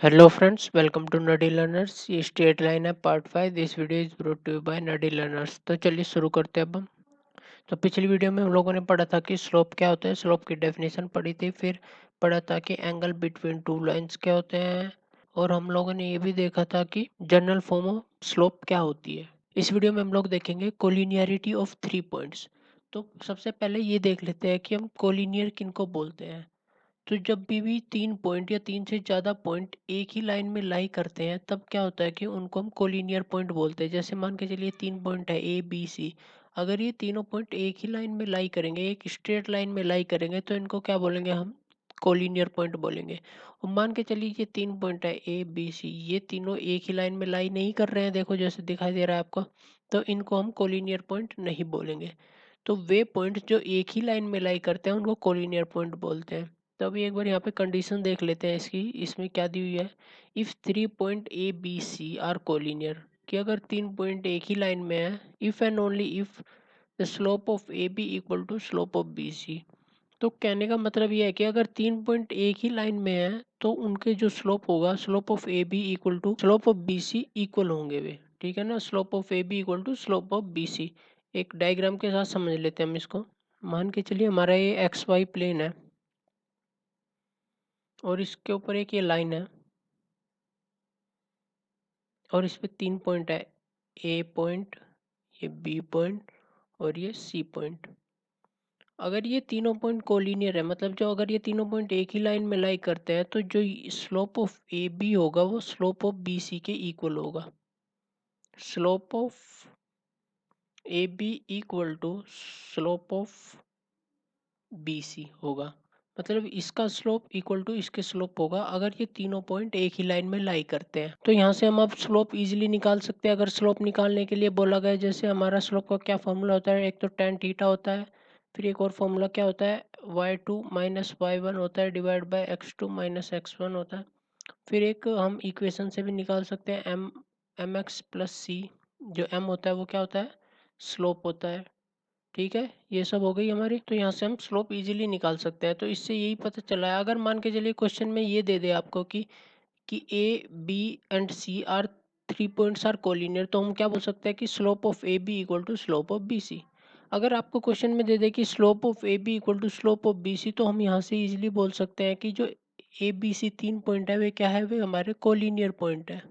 Hello friends, welcome to Nerdy Learners। ये straight line है part 5। This video is brought to you by Nerdy Learners. तो चलिए शुरू करते हैं अब हम। तो पिछली वीडियो में हम लोगों ने पढ़ा था कि स्लोप क्या होता है, स्लोप की डेफिनेशन पढ़ी थी, फिर पढ़ा था कि एंगल बिटवीन टू लाइंस क्या होते हैं, और हम लोगों ने ये भी देखा था कि जनरल फॉर्म ऑफ स्लोप क्या होती है। इस वीडियो में हम लोग देखेंगे कोलिनियरिटी ऑफ 3 पॉइंट्स। तो सबसे पहले ये देख लेते हैं कि हम कोलिनियर किनको बोलते हैं। तो जब भी 3 पॉइंट या 3 से ज़्यादा पॉइंट एक ही लाइन में लाई करते हैं तब क्या होता है कि उनको हम कोलिनियर पॉइंट बोलते हैं। जैसे मान के चलिए 3 पॉइंट है ए बी सी। अगर ये तीनों पॉइंट एक ही लाइन में लाई करेंगे, एक स्ट्रेट लाइन में लाई करेंगे, तो इनको क्या बोलेंगे हम? कोलिनियर पॉइंट बोलेंगे। और मान के चलिए ये 3 पॉइंट है ए बी सी, ये तीनों एक ही लाइन में लाई नहीं कर रहे हैं, देखो जैसे दिखाई दे रहा है आपको, तो इनको हम कोलिनियर पॉइंट नहीं बोलेंगे। तो वे पॉइंट जो एक ही लाइन में लाई करते हैं उनको कोलिनियर पॉइंट बोलते हैं। तो अभी एक बार यहाँ पे कंडीशन देख लेते हैं इसकी। इसमें क्या दी हुई है? If 3 point A B C are collinear, कि अगर 3 पॉइंट एक ही लाइन में है, if and only if the slope of A B equal to slope of B C. तो कहने का मतलब ये है कि अगर 3 पॉइंट एक ही लाइन में है तो उनके जो स्लोप होगा, slope of A B equal to slope of B C equal होंगे वे। ठीक है ना? Slope of A B equal to slope of B C. एक डायग्राम के साथ समझ लेते हैं हम इसको। मान के चलिए हमारा ये एक्स वाई प्लेन है और इसके ऊपर एक ये लाइन है, और इस पे 3 पॉइंट है, ए पॉइंट, ये बी पॉइंट और ये सी पॉइंट। अगर ये तीनों पॉइंट कोलिनियर है, मतलब जो अगर ये तीनों पॉइंट एक ही लाइन में लाई करते हैं, तो जो स्लोप ऑफ ए बी होगा वो स्लोप ऑफ बी सी के इक्वल होगा। Slope of A B equal to slope of B C होगा। मतलब इसका स्लोप इक्वल टू इसके स्लोप होगा अगर ये तीनों पॉइंट एक ही लाइन में लाई करते हैं। तो यहाँ से हम अब स्लोप इजीली निकाल सकते हैं। अगर स्लोप निकालने के लिए बोला गया, जैसे हमारा स्लोप का क्या फॉर्मूला होता है, एक तो tan थीटा होता है, फिर एक और फॉर्मूला क्या होता है, y2 माइनस y1 होता है divide by x2 minus x1 होता है। फिर एक हम इक्वेशन से भी निकाल सकते हैं एम एक्स प्लस सी। जो m होता है वो क्या होता है? स्लोप होता है। ठीक है, ये सब हो गई हमारी। तो यहाँ से हम स्लोप इजीली निकाल सकते हैं। तो इससे यही पता चला है, अगर मान के चलिए क्वेश्चन में ये दे दे आपको कि A B and C are 3 points are collinear, तो हम क्या बोल सकते हैं कि slope of A B equal to slope of B C. अगर आपको क्वेश्चन में दे दे कि slope of A B equal to slope of B C, तो हम यहाँ से इजीली बोल सकते हैं कि जो ए बी सी 3 पॉइंट है वे क्या है, वे हमारे कोलिनियर पॉइंट है।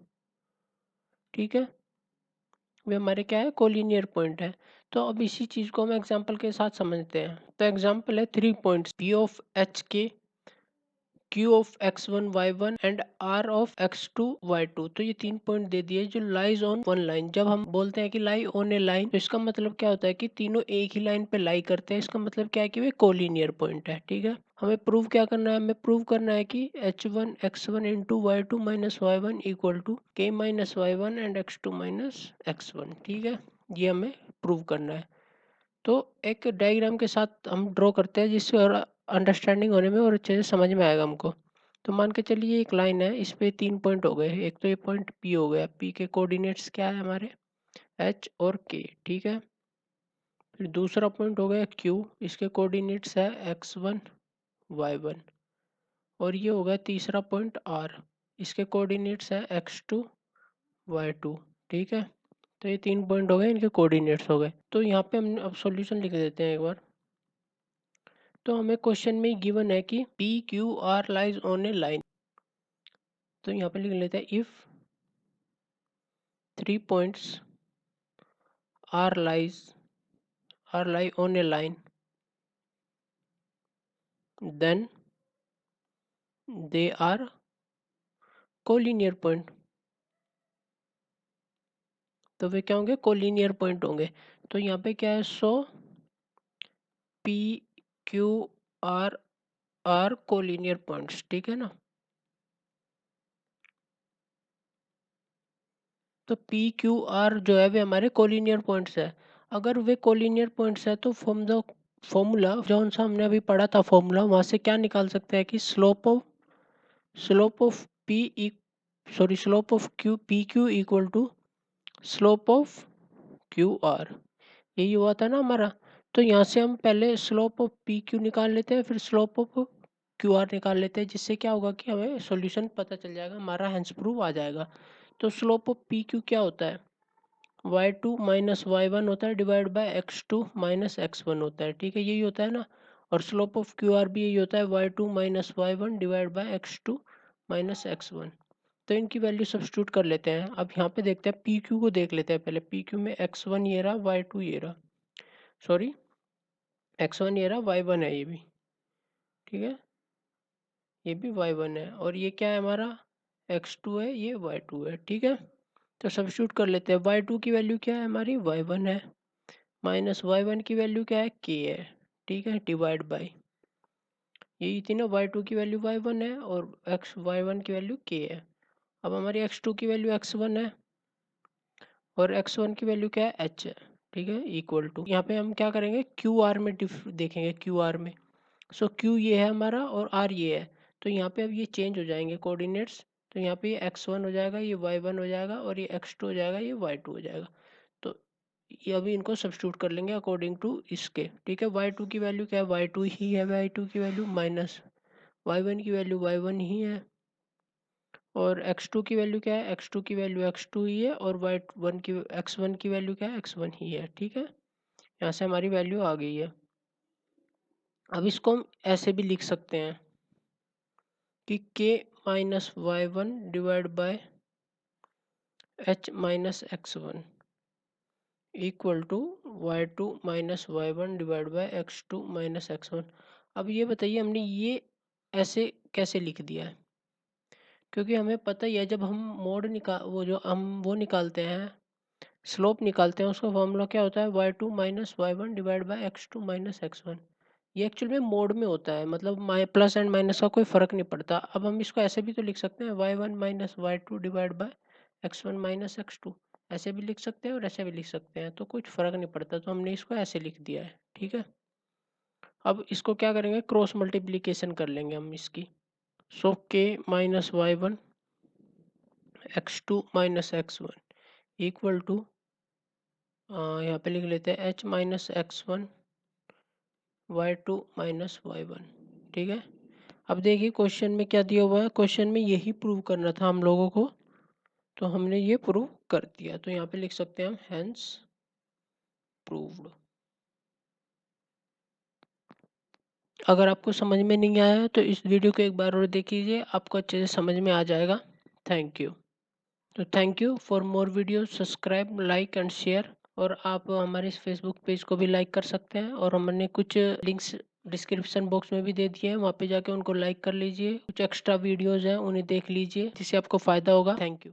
ठीक है, वे हमारे क्या है, कोलिनियर पॉइंट है। तो अब इसी चीज़ को हम एग्जांपल के साथ समझते हैं। तो एग्जांपल है 3 points P of H K, Q of x1 y1 and R of x2 y2। तो ये 3 पॉइंट दे दिए जो लाइज ऑन वन लाइन। जब हम बोलते हैं कि लाई ऑन ए लाइन, तो इसका मतलब क्या होता है कि तीनों एक ही लाइन पे लाई करते हैं। इसका मतलब क्या है कि वे कोलिनियर पॉइंट है। ठीक है, हमें प्रूव क्या करना है? हमें प्रूव करना है कि h1 x1 into y2 minus y1 equal to k minus y1 and x2 minus x1। ठीक है, ये हमें प्रूव करना है। तो एक डायग्राम के साथ हम ड्रॉ करते हैं जिससे और अंडरस्टैंडिंग होने में और अच्छे से समझ में आएगा हमको। तो मान के चलिए एक लाइन है, इस पे 3 पॉइंट हो गए। एक तो ये पॉइंट पी हो गया, पी के कोऑर्डिनेट्स क्या है हमारे, एच और के। ठीक है, फिर दूसरा पॉइंट हो गया क्यू, इसके कोऑर्डिनेट्स है x1 y1। और ये हो गया तीसरा पॉइंट आर, इसके कोऑर्डिनेट्स है x2 y2। ठीक है, तो ये 3 पॉइंट हो गए, इनके कोऑर्डिनेट्स हो गए। तो यहाँ पे हम अब सॉल्यूशन लिख देते हैं एक बार। तो हमें क्वेश्चन में गिवन है कि P Q R lies on a line. तो यहाँ पे लिख लेते हैं if 3 points are lie on a line, then they are collinear point. तो वे क्या होंगे? कोलिनियर पॉइंट होंगे। तो यहाँ पे क्या है, so P Q R are collinear points. ठीक है ना? तो पी क्यू आर जो है वे हमारे कोलिनियर पॉइंट्स है। अगर वे कोलिनियर पॉइंट्स है तो फ्रॉम द फॉर्मूला जो सा हमने अभी पढ़ा था, फॉर्मूला वहां से क्या निकाल सकते हैं कि slope of slope of Q P Q equal to slope of Q R. यही हुआ था ना हमारा। तो यहाँ से हम पहले स्लोप ऑफ पी क्यू निकाल लेते हैं, फिर स्लोप ऑफ QR निकाल लेते हैं, जिससे क्या होगा कि हमें सॉल्यूशन पता चल जाएगा, हमारा हेंस प्रूफ आ जाएगा। तो स्लोप ऑफ PQ क्या होता है, y2 माइनस y1 होता है divide by x2 minus x1 होता है, ठीक है, यही होता है ना। और स्लोप ऑफ QR भी यही होता है, y2 minus y1 divide by x2 minus x1। तो इनकी वैल्यू सब्स्टिट्यूट कर लेते हैं। अब यहाँ पे देखते हैं PQ को, देख लेते हैं पहले। PQ में x1 ये रहा, y2 ये रहा, सॉरी x1 ये रहा, y1 है ये भी, ठीक है, ये भी y1 है, और ये क्या है हमारा, x2 है, ये y2 है, ठीक है। तो सब्स्टिट्यूट कर लेते हैं। y2 की वैल्यू क्या है हमारी, y1 है, माइनस y1 की वैल्यू क्या है, k है, ठीक है, डिवाइड बाई, यही थी ना, y2 की वैल्यू y1 है और y1 की वैल्यू k है। अब हमारी x2 की वैल्यू x1 है और x1 की वैल्यू क्या है, h है, ठीक है, इक्वल टू, यहाँ पे हम क्या करेंगे, क्यू आर में देखेंगे, क्यू आर में। सो क्यू ये है हमारा और आर ये है, तो यहाँ पे अब ये चेंज हो जाएंगे कोऑर्डिनेट्स। तो यहाँ पे ये x1 हो जाएगा, ये y1 हो जाएगा, और ये x2 हो जाएगा, ये y2 हो जाएगा। तो ये अभी इनको सब्स्टिट्यूट कर लेंगे अकॉर्डिंग टू इसके, ठीक है। y2 की वैल्यू क्या है, y2 ही है, y2 की वैल्यू माइनस y1 की वैल्यू y1 ही है, और x2 की वैल्यू क्या है, x2 की वैल्यू x2 ही है, और y1 की x1 की वैल्यू क्या है, x1 ही है, ठीक है। यहाँ से हमारी वैल्यू आ गई है। अब इसको हम ऐसे भी लिख सकते हैं कि k minus y1 divide by h minus x1 equal to y2 minus y1 divide by x2 minus x1। अब ये बताइए हमने ये ऐसे कैसे लिख दिया है, क्योंकि हमें पता ही है जब हम मोड निकालते हैं, स्लोप निकालते हैं, उसका फॉर्मूला क्या होता है, y2 minus y1 divide by x2 minus x1। ये एक्चुअल में मोड में होता है, मतलब प्लस एंड माइनस का कोई फर्क नहीं पड़ता। अब हम इसको ऐसे भी तो लिख सकते हैं, y1 minus y2 divide by x1 minus x2, ऐसे भी लिख सकते हैं और ऐसे भी लिख सकते हैं, तो कुछ फर्क नहीं पड़ता, तो हमने इसको ऐसे लिख दिया है, ठीक है। अब इसको क्या करेंगे, क्रॉस मल्टीप्लीकेशन कर लेंगे हम इसकी। So k minus y1 x2 minus x1 equal to, यहाँ पे लिख लेते हैं h minus x1 y2 minus y1, ठीक है। अब देखिए क्वेश्चन में क्या दिया हुआ है, क्वेश्चन में यही प्रूव करना था हम लोगों को, तो हमने ये प्रूव कर दिया। तो यहाँ पे लिख सकते हैं हम हेंस प्रूव्ड। अगर आपको समझ में नहीं आया है तो इस वीडियो को एक बार और देख लीजिए, आपको अच्छे से समझ में आ जाएगा। Thank you. तो thank you for more video, subscribe, like and share. और आप हमारे इस फेसबुक पेज को भी लाइक कर सकते हैं, और हमने कुछ लिंक्स डिस्क्रिप्शन बॉक्स में भी दे दिए हैं, वहाँ पे जाके उनको लाइक कर लीजिए। कुछ एक्स्ट्रा वीडियोज़ हैं उन्हें देख लीजिए, जिससे आपको फ़ायदा होगा। Thank you.